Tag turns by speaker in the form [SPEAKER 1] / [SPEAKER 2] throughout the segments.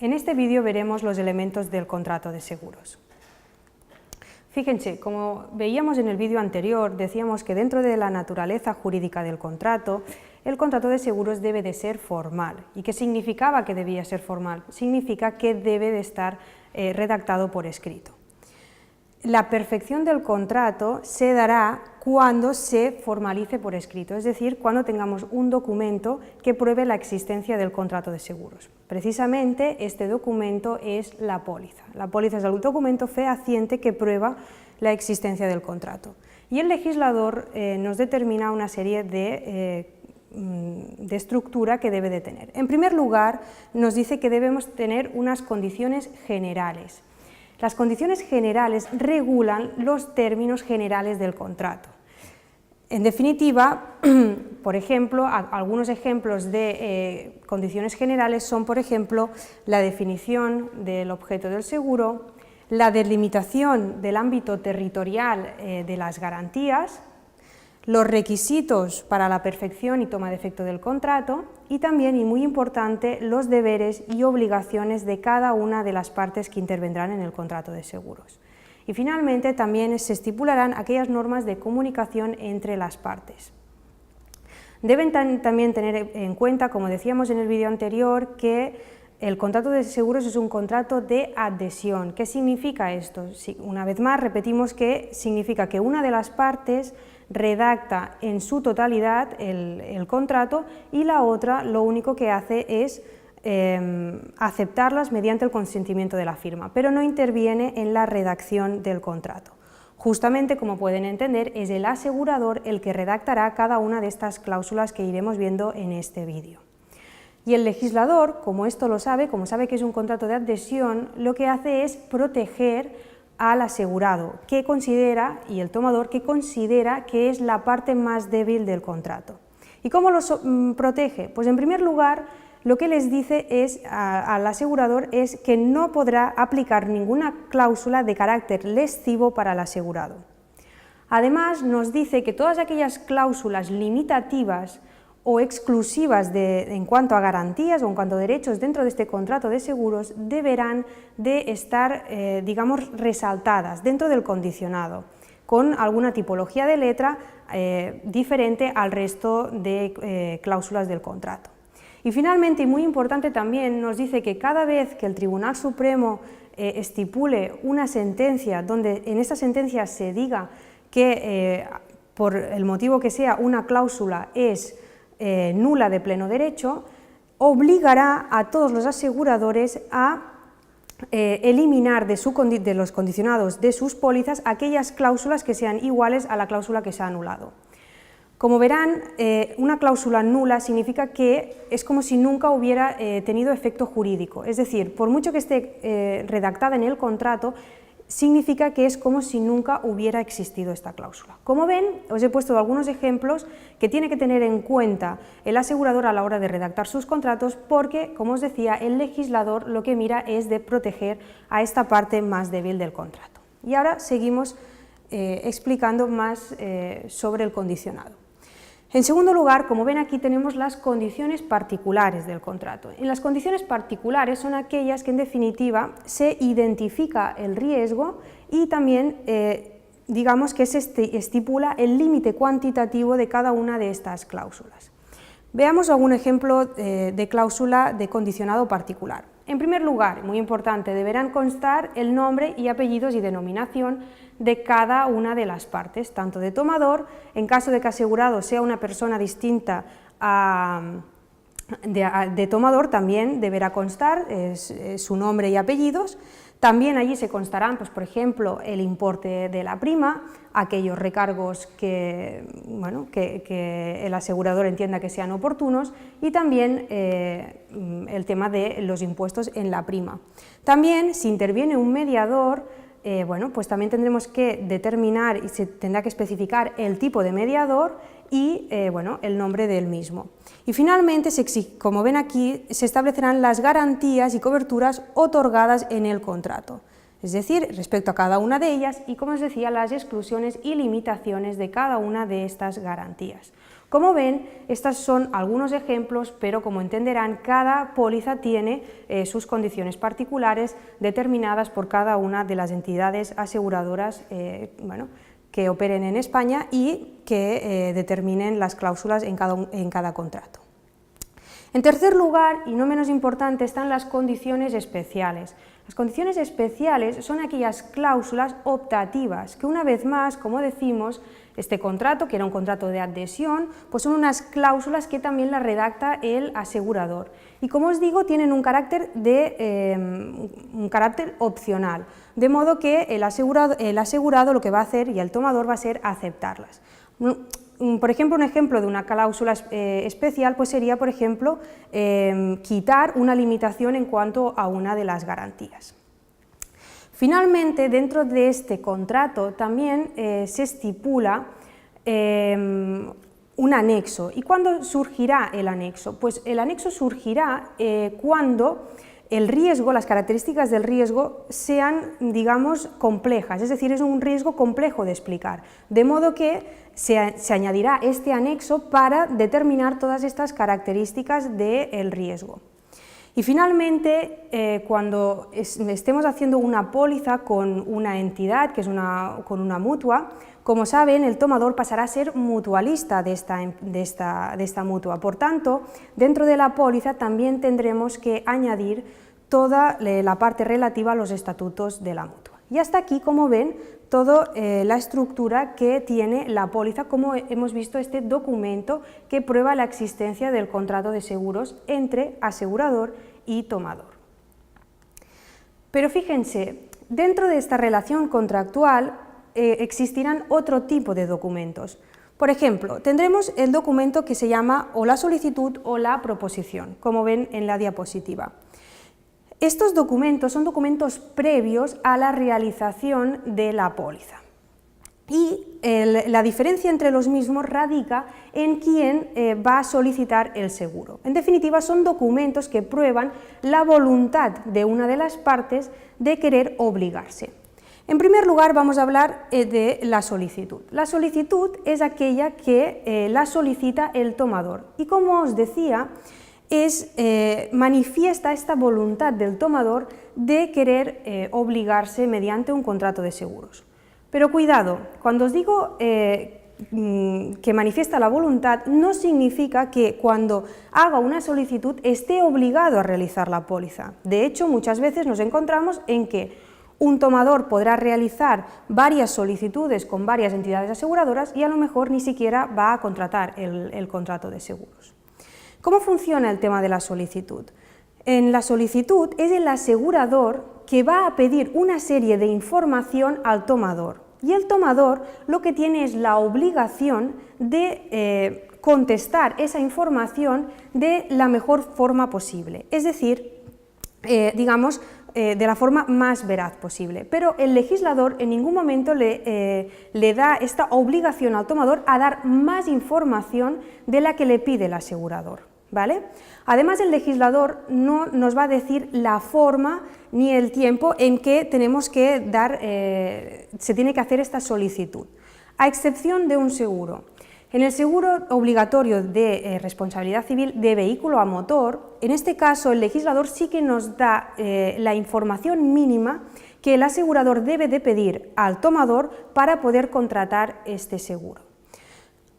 [SPEAKER 1] En este vídeo veremos los elementos del contrato de seguros. Fíjense, como veíamos en el vídeo anterior, decíamos que dentro de la naturaleza jurídica del contrato, el contrato de seguros debe de ser formal. ¿Y qué significaba que debía ser formal? Significa que debe de estar redactado por escrito. La perfección del contrato se dará cuando se formalice por escrito, es decir, cuando tengamos un documento que pruebe la existencia del contrato de seguros. Precisamente este documento es la póliza. La póliza es el documento fehaciente que prueba la existencia del contrato. Y el legislador nos determina una serie de estructura que debe de tener. En primer lugar, nos dice que debemos tener unas condiciones generales. Las condiciones generales regulan los términos generales del contrato. En definitiva, por ejemplo, algunos ejemplos de condiciones generales son, por ejemplo, la definición del objeto del seguro, la delimitación del ámbito territorial de las garantías, los requisitos para la perfección y toma de efecto del contrato y también, y muy importante, los deberes y obligaciones de cada una de las partes que intervendrán en el contrato de seguros. Y finalmente también se estipularán aquellas normas de comunicación entre las partes. Deben también tener en cuenta, como decíamos en el vídeo anterior, que el contrato de seguros es un contrato de adhesión. ¿Qué significa esto? Una vez más repetimos que significa que una de las partes redacta en su totalidad el contrato y la otra lo único que hace es aceptarlas mediante el consentimiento de la firma, pero no interviene en la redacción del contrato. Justamente, como pueden entender, es el asegurador el que redactará cada una de estas cláusulas que iremos viendo en este vídeo. Y el legislador, como esto lo sabe, como sabe que es un contrato de adhesión, lo que hace es proteger al asegurado, que considera, y el tomador, que considera que es la parte más débil del contrato. ¿Y cómo los protege? Pues en primer lugar, lo que les dice al asegurador es que no podrá aplicar ninguna cláusula de carácter lesivo para el asegurado. Además, nos dice que todas aquellas cláusulas limitativas o exclusivas en cuanto a garantías o en cuanto a derechos dentro de este contrato de seguros deberán de estar, digamos, resaltadas dentro del condicionado, con alguna tipología de letra diferente al resto de cláusulas del contrato. Y finalmente, y muy importante también, nos dice que cada vez que el Tribunal Supremo estipule una sentencia, donde en esa sentencia se diga que por el motivo que sea una cláusula es nula de pleno derecho, obligará a todos los aseguradores a eliminar de los condicionados de sus pólizas aquellas cláusulas que sean iguales a la cláusula que se ha anulado. Como verán, una cláusula nula significa que es como si nunca hubiera tenido efecto jurídico, es decir, por mucho que esté redactada en el contrato, significa que es como si nunca hubiera existido esta cláusula. Como ven, os he puesto algunos ejemplos que tiene que tener en cuenta el asegurador a la hora de redactar sus contratos porque, como os decía, el legislador lo que mira es de proteger a esta parte más débil del contrato. Y ahora seguimos explicando más sobre el condicionado. En segundo lugar, como ven aquí, tenemos las condiciones particulares del contrato. En las condiciones particulares son aquellas que en definitiva se identifica el riesgo y también digamos que se estipula el límite cuantitativo de cada una de estas cláusulas. Veamos algún ejemplo de cláusula de condicionado particular. En primer lugar, muy importante, deberán constar el nombre y apellidos y denominación de cada una de las partes, tanto de tomador, en caso de que asegurado sea una persona distinta de tomador, también deberá constar su nombre y apellidos. También allí se constarán, pues, por ejemplo, el importe de la prima, aquellos recargos que el asegurador entienda que sean oportunos y también el tema de los impuestos en la prima. También, si interviene un mediador, pues también tendremos que determinar y se tendrá que especificar el tipo de mediador y el nombre del mismo. Y finalmente, como ven aquí, se establecerán las garantías y coberturas otorgadas en el contrato. es decir, respecto a cada una de ellas y, como os decía, las exclusiones y limitaciones de cada una de estas garantías. Como ven, estos son algunos ejemplos, pero como entenderán, cada póliza tiene sus condiciones particulares determinadas por cada una de las entidades aseguradoras que operen en España y que determinen las cláusulas en cada contrato. En tercer lugar, y no menos importante, están las condiciones especiales. Las condiciones especiales son aquellas cláusulas optativas que, una vez más, como decimos, este contrato, que era un contrato de adhesión, pues son unas cláusulas que también las redacta el asegurador. Y como os digo, tienen un carácter opcional, de modo que el asegurado lo que va a hacer y el tomador va a ser aceptarlas. Por ejemplo, un ejemplo de una cláusula especial pues sería, por ejemplo, quitar una limitación en cuanto a una de las garantías. Finalmente, dentro de este contrato también se estipula un anexo. ¿Y cuándo surgirá el anexo? Pues el anexo surgirá cuando el riesgo, las características del riesgo sean, digamos, complejas, es decir, es un riesgo complejo de explicar, de modo que se añadirá este anexo para determinar todas estas características del riesgo. Y finalmente, cuando estemos haciendo una póliza con una entidad, que es con una mutua, como saben, el tomador pasará a ser mutualista de esta mutua. Por tanto, dentro de la póliza también tendremos que añadir toda la parte relativa a los estatutos de la mutua. Y hasta aquí, como ven, toda la estructura que tiene la póliza, como hemos visto este documento que prueba la existencia del contrato de seguros entre asegurador y tomador. Pero fíjense, dentro de esta relación contractual existirán otro tipo de documentos. Por ejemplo, tendremos el documento que se llama o la solicitud o la proposición, como ven en la diapositiva. Estos documentos son documentos previos a la realización de la póliza. Y la diferencia entre los mismos radica en quién va a solicitar el seguro. En definitiva, son documentos que prueban la voluntad de una de las partes de querer obligarse. En primer lugar, vamos a hablar de la solicitud. La solicitud es aquella que la solicita el tomador y, como os decía, manifiesta esta voluntad del tomador de querer obligarse mediante un contrato de seguros. Pero cuidado, cuando os digo que manifiesta la voluntad, no significa que cuando haga una solicitud esté obligado a realizar la póliza. De hecho, muchas veces nos encontramos en que un tomador podrá realizar varias solicitudes con varias entidades aseguradoras y a lo mejor ni siquiera va a contratar el contrato de seguros. ¿Cómo funciona el tema de la solicitud? En la solicitud es el asegurador que va a pedir una serie de información al tomador y el tomador lo que tiene es la obligación de contestar esa información de la mejor forma posible, es decir, de la forma más veraz posible, pero el legislador en ningún momento le da esta obligación al tomador a dar más información de la que le pide el asegurador, ¿vale? Además, el legislador no nos va a decir la forma ni el tiempo en que tenemos que se tiene que hacer esta solicitud, a excepción de un seguro. En el seguro obligatorio de responsabilidad civil de vehículo a motor, en este caso el legislador sí que nos da la información mínima que el asegurador debe de pedir al tomador para poder contratar este seguro.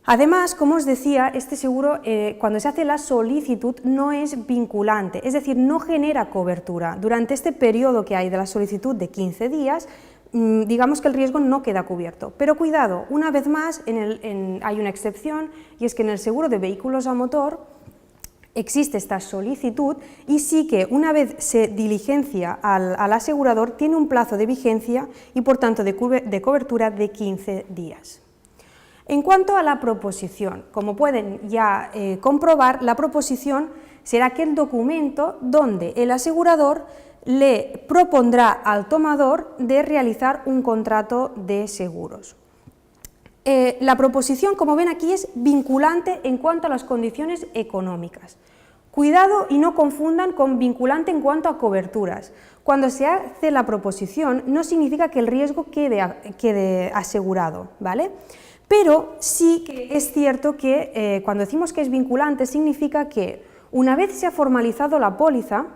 [SPEAKER 1] Además, como os decía, este seguro cuando se hace la solicitud no es vinculante, es decir, no genera cobertura. Durante este periodo que hay de la solicitud de 15 días, digamos que el riesgo no queda cubierto. Pero cuidado, una vez más hay una excepción y es que en el seguro de vehículos a motor existe esta solicitud y sí que una vez se diligencia al asegurador tiene un plazo de vigencia y por tanto de cobertura de 15 días. En cuanto a la proposición, como pueden ya comprobar, la proposición será aquel documento donde el asegurador le propondrá al tomador de realizar un contrato de seguros. La proposición, como ven aquí, es vinculante en cuanto a las condiciones económicas. Cuidado y no confundan con vinculante en cuanto a coberturas. Cuando se hace la proposición no significa que el riesgo quede asegurado, ¿vale? Pero sí que es cierto que cuando decimos que es vinculante significa que una vez se ha formalizado la póliza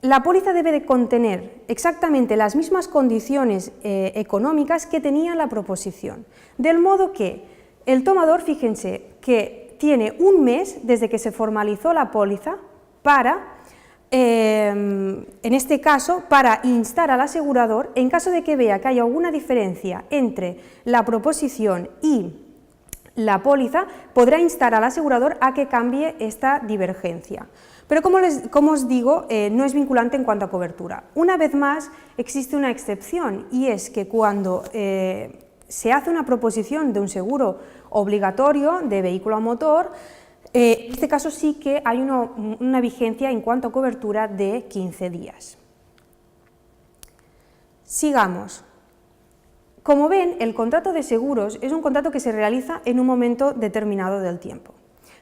[SPEAKER 1] debe de contener exactamente las mismas condiciones económicas que tenía la proposición. Del modo que el tomador, fíjense, que tiene un mes desde que se formalizó la póliza para, en este caso, para instar al asegurador, en caso de que vea que hay alguna diferencia entre la proposición y la póliza, podrá instar al asegurador a que cambie esta divergencia. Pero como os digo, no es vinculante en cuanto a cobertura. Una vez más, existe una excepción, y es que cuando se hace una proposición de un seguro obligatorio de vehículo a motor, en este caso sí que hay una vigencia en cuanto a cobertura de 15 días. Sigamos. Como ven, el contrato de seguros es un contrato que se realiza en un momento determinado del tiempo.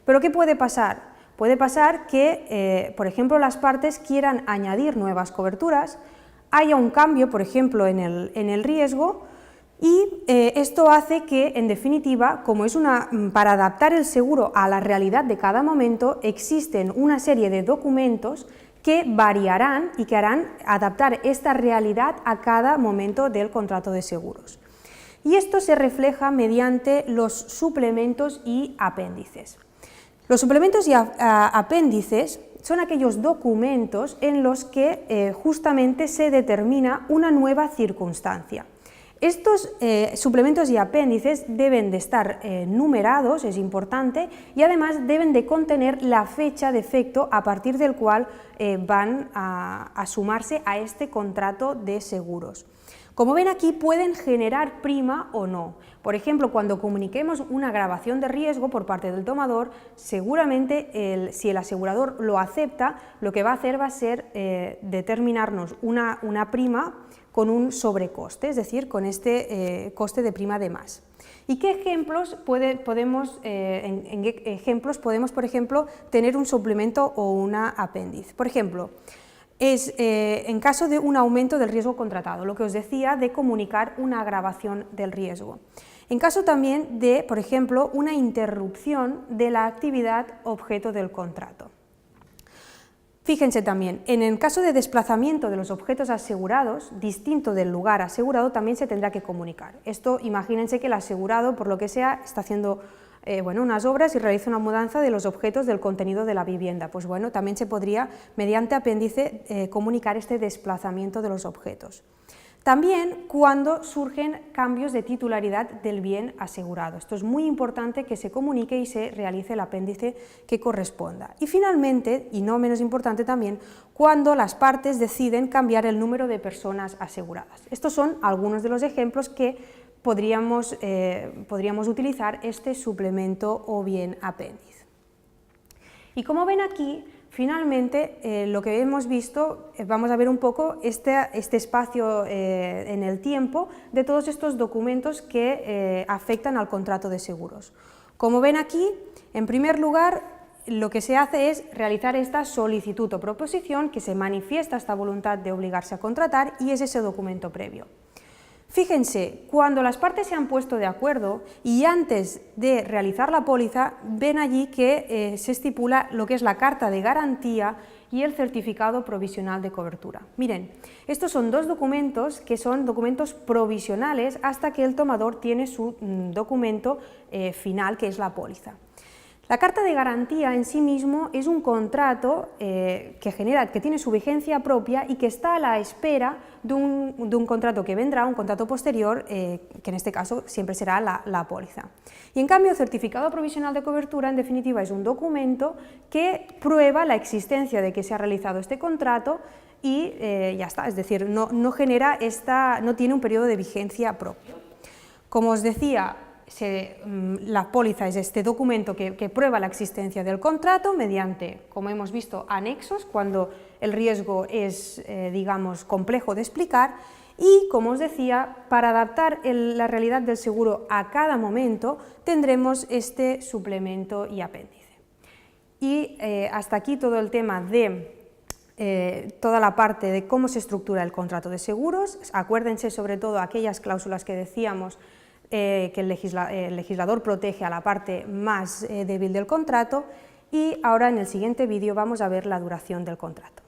[SPEAKER 1] ¿Pero qué puede pasar? Puede pasar que, por ejemplo, las partes quieran añadir nuevas coberturas, haya un cambio, por ejemplo, en el riesgo, y esto hace que, en definitiva, como es para adaptar el seguro a la realidad de cada momento, existen una serie de documentos que variarán y que harán adaptar esta realidad a cada momento del contrato de seguros. Y esto se refleja mediante los suplementos y apéndices. Los suplementos y apéndices son aquellos documentos en los que justamente se determina una nueva circunstancia. Estos suplementos y apéndices deben de estar numerados, es importante, y además deben de contener la fecha de efecto a partir del cual van a sumarse a este contrato de seguros. Como ven aquí, pueden generar prima o no. Por ejemplo, cuando comuniquemos una agravación de riesgo por parte del tomador, seguramente si el asegurador lo acepta, lo que va a hacer va a ser determinarnos una prima con un sobrecoste, es decir, con este coste de prima de más. ¿Y qué ejemplos podemos, por ejemplo, tener un suplemento o una apéndice? Por ejemplo, en caso de un aumento del riesgo contratado, lo que os decía de comunicar una agravación del riesgo. En caso también de, por ejemplo, una interrupción de la actividad objeto del contrato. Fíjense también, en el caso de desplazamiento de los objetos asegurados, distinto del lugar asegurado, también se tendrá que comunicar. Esto, imagínense que el asegurado, por lo que sea, está haciendo unas obras y realiza una mudanza de los objetos del contenido de la vivienda. Pues bueno, también se podría, mediante apéndice, comunicar este desplazamiento de los objetos. También cuando surgen cambios de titularidad del bien asegurado. Esto es muy importante que se comunique y se realice el apéndice que corresponda. Y finalmente, y no menos importante también, cuando las partes deciden cambiar el número de personas aseguradas. Estos son algunos de los ejemplos que podríamos utilizar este suplemento o bien apéndice. Y como ven aquí, finalmente, lo que hemos visto, vamos a ver un poco este espacio en el tiempo de todos estos documentos que afectan al contrato de seguros. Como ven aquí, en primer lugar, lo que se hace es realizar esta solicitud o proposición que se manifiesta esta voluntad de obligarse a contratar y es ese documento previo. Fíjense, cuando las partes se han puesto de acuerdo y antes de realizar la póliza, ven allí que se estipula lo que es la carta de garantía y el certificado provisional de cobertura. Miren, estos son dos documentos que son documentos provisionales hasta que el tomador tiene su documento final, que es la póliza. La carta de garantía en sí mismo es un contrato que tiene su vigencia propia y que está a la espera de un contrato que vendrá, un contrato posterior, que en este caso siempre será la póliza. Y en cambio, el certificado provisional de cobertura, en definitiva, es un documento que prueba la existencia de que se ha realizado este contrato y ya está, es decir, no tiene un periodo de vigencia propio. Como os decía, la póliza es este documento que prueba la existencia del contrato mediante, como hemos visto, anexos, cuando el riesgo es, digamos, complejo de explicar, y, como os decía, para adaptar la realidad del seguro a cada momento, tendremos este suplemento y apéndice. Y hasta aquí todo el tema de toda la parte de cómo se estructura el contrato de seguros. Acuérdense sobre todo aquellas cláusulas que decíamos que el legislador protege a la parte más débil del contrato, y ahora en el siguiente vídeo vamos a ver la duración del contrato.